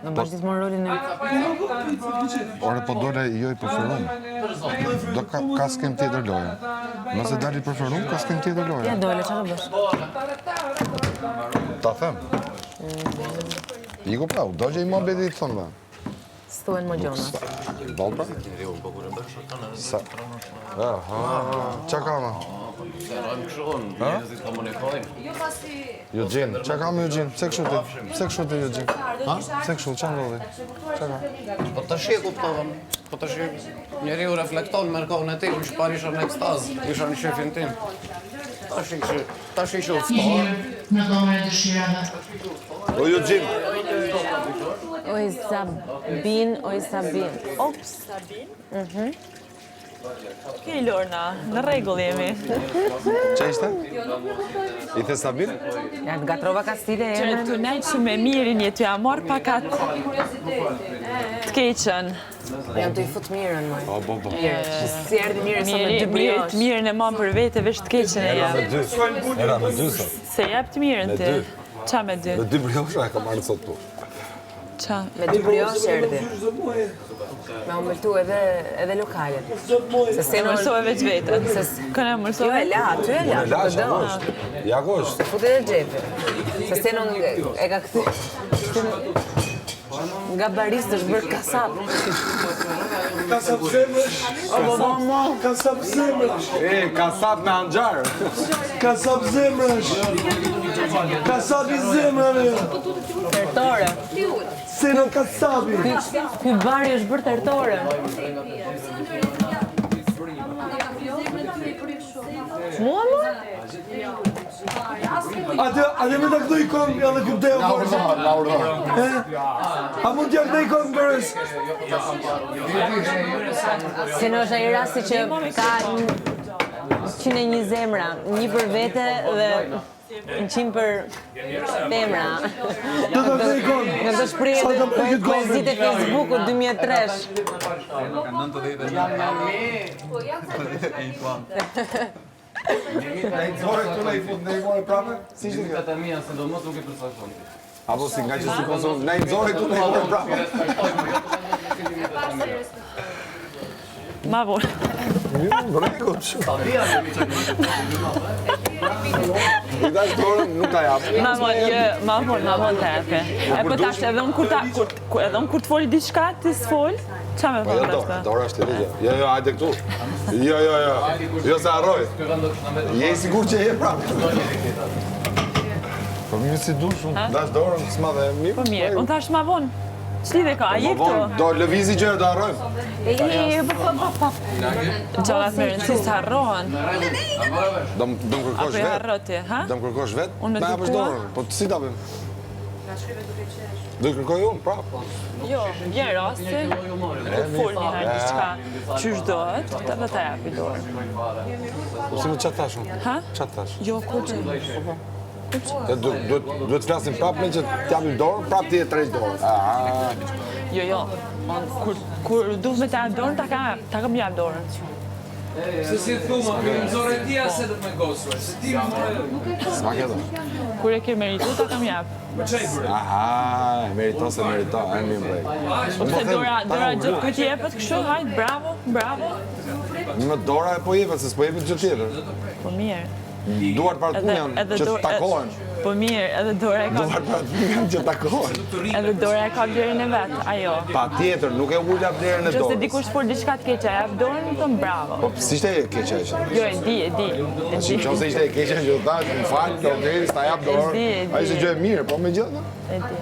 Në vazhdismon rolin e... Ore, po dole jo i preferum. Do ka s'kem tjetër loja. Nëse dali preferum, ka s'kem tjetër loja. Ja dole, që ka bësh? Ta them. Iko prau, do që i ma beti të thonë dhe. S'tuen më gjona. Bal pra? Qa ka ma? Eugene, qa ka me Eugene? Pse kështu ti? Pse kështu ti, Eugene? Pse kështu, qa ndodhi? Qa ka? Po të shi kuptohem. Po të shi njeri u reflekton me rkohën e ti, më shpar isha në ekstaz, isha në shefin tim. Ta shi që uftohem. Në dhomën e dëshirave. O Eugene! Oj Sabin. Ops. Sabin? Okej, Lorna, në rregull jemi. Qa ishte? I the Sabin? Ja, të gatrova ka stile e Që të nejtë që me mirin je të ja marrë pakat të keqen. Jam të i fut mirën, moj. Po. Si erdi mirë sa me dy briosh. Mirën e mamë për vete, vesh të keqen e jam. Era me dy sot. Se jep të mirën ti. Qa me dy? Me dy briosha e ka marrë sot tu. Qa? Me dy briosh erdi. Me umëltu edhe lokalet. Se mërsove veç vetën. Këne Jo mërsove? e la, ty e la. Ja gosht. Fut edhe gjepi. Se Senon e ka këthy... Nga barist është bërë kasap. Kasap zemrësh. Kasap zemrësh. Kasap me anxar. Kasap zemrësh. Kasap i zemrëve. Tertore. Seno kasapi. Ky bari është bërë tertore. Mua? Ate me të këtu i kom, ja dhe kuptej o borës. A mund t'ja këtu i kom bërës? Se në është ai rasti që ka 101 zemra, një për vete dhe 100 për femra. Do të këtu i kom. Nga të shprije dhe poezit e Facebooku 2003. Zore këtu ne i fut në i more prapë? Si ishte kjo? Të mija, se do mos nuk i përcakton. Apo si nga që si konsum, ne i zore këtu ne i more prapë? Ma vonë. Breko që. I dash dorën, nuk ta japë. Ma vonë të epe. E për tash, edhe unë kur të foli diçka, ti s'fol, qa me Po vonë jo rasta? dora është të ligje. Jo, hajde këtu. Jo. Jo se harroj. Je i sigur që je prapë. Po mirë si dush, unë dash dorën, s'ma dhe mirë. Po mirë, unë tash ma vonë. Qlidhe ka, a je këtu? Do lëvizi gjërë, do harrojmë. Gjallat me rëndësi s'harrohen. Do më kërkosh Apo e vetë. harroti, ha? Do më kërkosh vetë? Unë me Me hapësh kërkua? dorën, po si ta bëjmë? Do të kërkoj unë, prapë. Jo, vjen rasti, kur fol një herë diçka qysh dohet, të dhe ta japi dorën. Si më qatë tash unë? Ha? Qatë tash? Jo, kur që? Duhet flasim prapë me që t'japim dorën, prapë ti e tërheq dorën. Jo, kur duhet me ta jap dorën, ta kam jap dorën. Se si të thuma, këmë zore tia se do të me gosur, se ti më S'ma ke do. Kur e ke meritu, ta kam jap. Aha, meriton se meriton, e mirë brej. Pse dora gjithë këtë jepet kështu, hajt, bravo. Më dora e po jepet, se s'po jepet gjë tjetër. Po mirë. Duart para të punë janë që të takohen. Po mirë, edhe dora e ka... Duart para të punë janë që takohen. Edhe dora e ka vlerën e vetë, ajo. Pa tjetër, nuk e ulla vlerën e Nëse dorës. dikush fol diçka të keqe, jap dorën, më thon bravo. Po si ishte e keqe ishte? Jo, e di. Qose ishte e keqe që të thash, më falë, kjo deri s'ta jap dorën. E di. A ishte gjë e mirë, po me gjithë? E di.